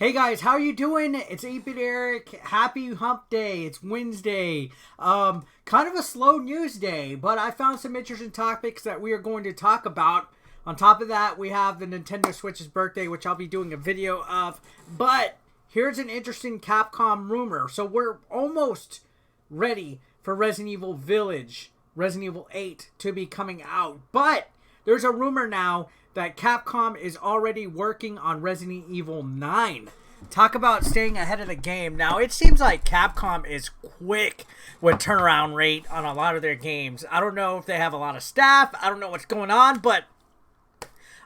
Hey guys, how you doing? It's 8-Bit Eric. Happy hump day. It's Wednesday. Kind of a slow news day, but I found some interesting topics that we are going to talk about. On top of that, we have the Nintendo Switch's birthday, which I'll be doing a video of. But here's an interesting Capcom rumor. So we're almost ready for Resident Evil Village, Resident Evil 8 to be coming out. But there's a rumor now that Capcom is already working on Resident Evil 9. Talk about staying ahead of the game. Now, it seems like Capcom is quick with turnaround rate on a lot of their games. I don't know if they have a lot of staff. I don't know what's going on, but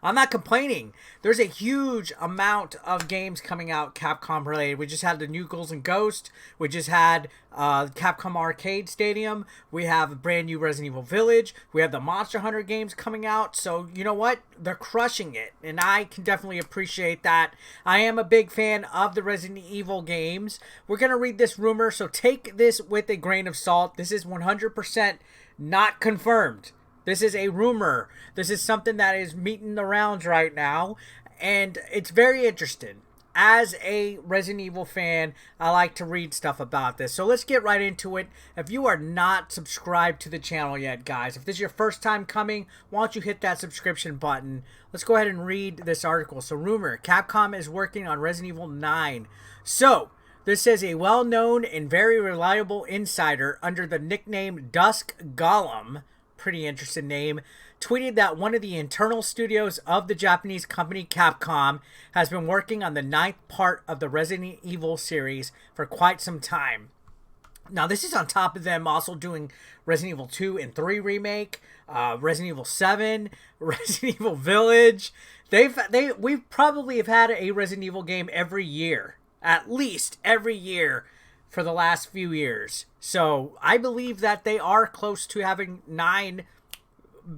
I'm not complaining. There's a huge amount of games coming out Capcom related. We just had the new Ghouls and Ghosts. We just had Capcom Arcade Stadium. We have a brand new Resident Evil Village. We have the Monster Hunter games coming out. So, you know what? They're crushing it. And I can definitely appreciate that. I am a big fan of the Resident Evil games. We're going to read this rumor, so take this with a grain of salt. This is 100% not confirmed. This is a rumor. This is something that is meeting the rounds right now, and it's very interesting. As a Resident Evil fan, I like to read stuff about this. So let's get right into it. If you are not subscribed to the channel yet, guys, if this is your first time coming, why don't you hit that subscription button? Let's go ahead and read this article. So, rumor, Capcom is working on Resident Evil 9. So, this says a well-known and very reliable insider under the nickname Dusk Golem, pretty interesting name, tweeted that one of the internal studios of the Japanese company Capcom has been working on the 9th part of the Resident Evil series for quite some time. Now, this is on top of them also doing Resident Evil 2 and 3 remake, Resident Evil 7, Resident Evil Village. We probably have had a Resident Evil game every year, at least every year, for the last few years. So I believe that they are close to having 9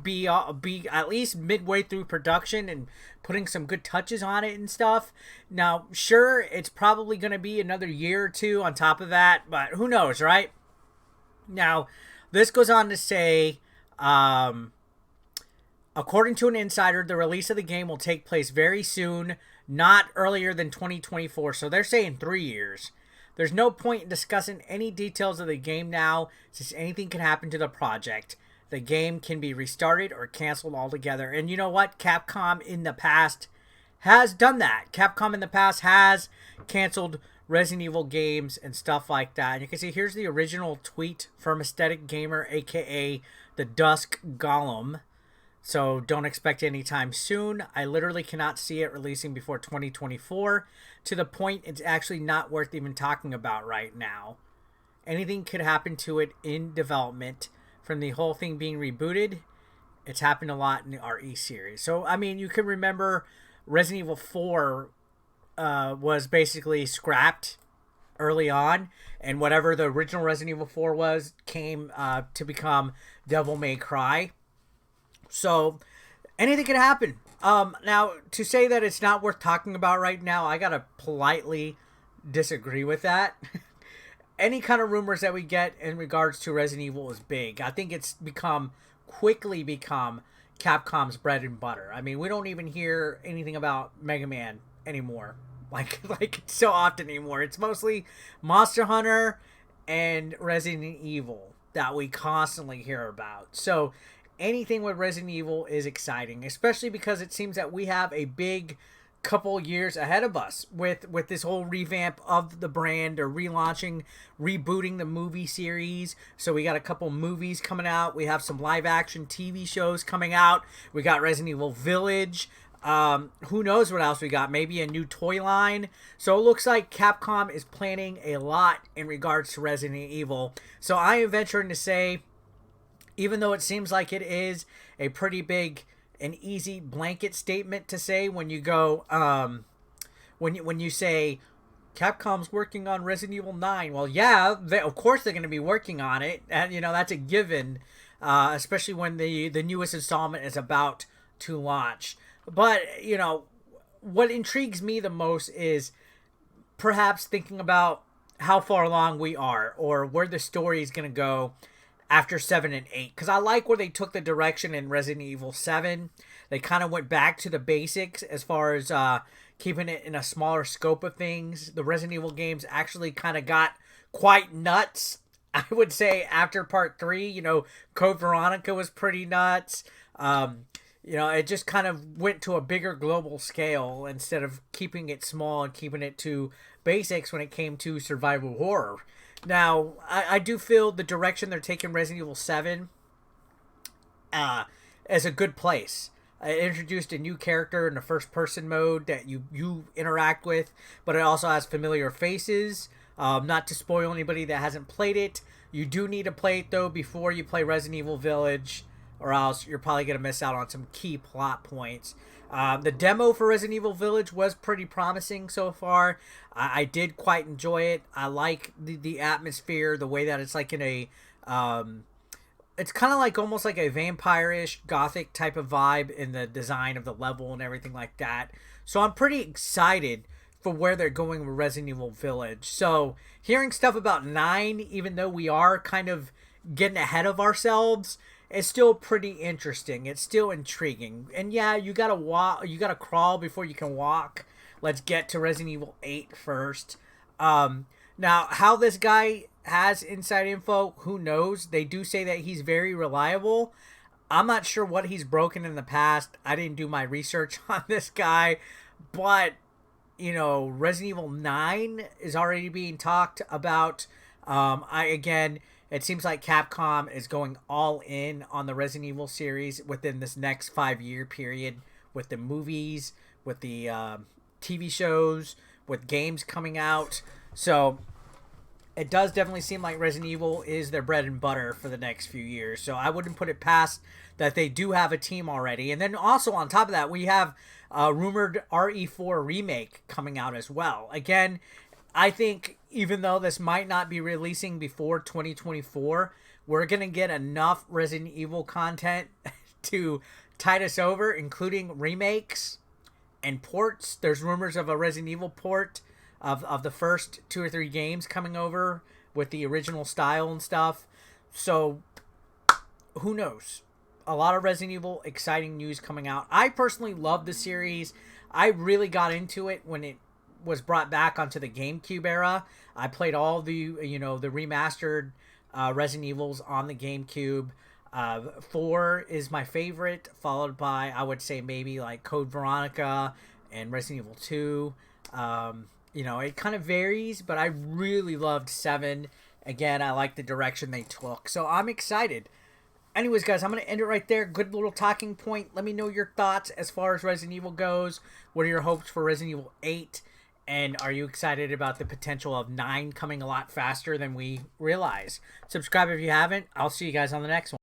be at least midway through production and putting some good touches on it and stuff. Now, sure, it's probably going to be another year or two on top of that, but who knows, right? Now, this goes on to say, according to an insider, the release of the game will take place very soon, not earlier than 2024. So they're saying 3 years. There's no point in discussing any details of the game now, since anything can happen to the project. The game can be restarted or canceled altogether. And you know what? Capcom in the past has done that. Capcom in the past has canceled Resident Evil games and stuff like that. And you can see here's the original tweet from Aesthetic Gamer, aka the Dusk Golem. So don't expect it anytime soon. I literally cannot see it releasing before 2024, to the point it's actually not worth even talking about right now. Anything could happen to it in development, from the whole thing being rebooted. It's happened a lot in the RE series. So, I mean, you can remember Resident Evil 4 was basically scrapped early on, and whatever the original Resident Evil 4 was came to become Devil May Cry. So, anything could happen. Now, to say that it's not worth talking about right now, I gotta politely disagree with that. Any kind of rumors that we get in regards to Resident Evil is big. I think it's quickly become Capcom's bread and butter. I mean, we don't even hear anything about Mega Man anymore. Like so often anymore. It's mostly Monster Hunter and Resident Evil that we constantly hear about. So, anything with Resident Evil is exciting, especially because it seems that we have a big couple years ahead of us with this whole revamp of the brand, or relaunching, rebooting the movie series. So we got a couple movies coming out. We have some live action TV shows coming out. We got Resident Evil Village. Who knows what else we got? Maybe a new toy line. So it looks like Capcom is planning a lot in regards to Resident Evil. So I am venturing to say, even though it seems like it is a pretty big and easy blanket statement to say when you go, when you say Capcom's working on Resident Evil 9, well, yeah, of course they're going to be working on it, and you know that's a given, especially when the newest installment is about to launch. But you know, what intrigues me the most is perhaps thinking about how far along we are, or where the story is going to go after 7 and 8, because I like where they took the direction in Resident Evil 7. They kind of went back to the basics as far as keeping it in a smaller scope of things. The Resident Evil games actually kind of got quite nuts. I would say after part 3, you know, Code Veronica was pretty nuts. You know, it just kind of went to a bigger global scale instead of keeping it small and keeping it to basics when it came to survival horror. Now, I do feel the direction they're taking Resident Evil 7 as a good place. It introduced a new character in the first-person mode that you interact with, but it also has familiar faces. Not to spoil anybody that hasn't played it, you do need to play it, though, before you play Resident Evil Village, or else you're probably going to miss out on some key plot points. The demo for Resident Evil Village was pretty promising so far. I did quite enjoy it. I like the atmosphere, the way that it's like in a... it's kind of like almost like a vampire-ish gothic type of vibe in the design of the level and everything like that. So I'm pretty excited for where they're going with Resident Evil Village. So hearing stuff about 9, even though we are kind of getting ahead of ourselves, it's still pretty interesting. It's still intriguing. And yeah, you gotta walk, you gotta crawl before you can walk. Let's get to Resident Evil 8 first. Now, how this guy has inside info, who knows? They do say that he's very reliable. I'm not sure what he's broken in the past. I didn't do my research on this guy. But, you know, Resident Evil 9 is already being talked about. It seems like Capcom is going all in on the Resident Evil series within this next 5-year period with the movies, with the TV shows, with games coming out. So it does definitely seem like Resident Evil is their bread and butter for the next few years. So I wouldn't put it past that they do have a team already. And then also on top of that, we have a rumored RE4 remake coming out as well. Again, I think even though this might not be releasing before 2024, we're going to get enough Resident Evil content to tide us over, including remakes and ports. There's rumors of a Resident Evil port of the first 2 or 3 games coming over with the original style and stuff. So, who knows? A lot of Resident Evil exciting news coming out. I personally love the series. I really got into it when it was brought back onto the GameCube era. I played all the, you know, the remastered Resident Evils on the GameCube. 4 is my favorite, followed by, I would say, maybe like Code Veronica and Resident Evil 2. You know, it kind of varies, but I really loved 7. Again, I like the direction they took, so I'm excited. Anyways, guys, I'm going to end it right there. Good little talking point. Let me know your thoughts as far as Resident Evil goes. What are your hopes for Resident Evil 8? And are you excited about the potential of 9 coming a lot faster than we realize? Subscribe if you haven't. I'll see you guys on the next one.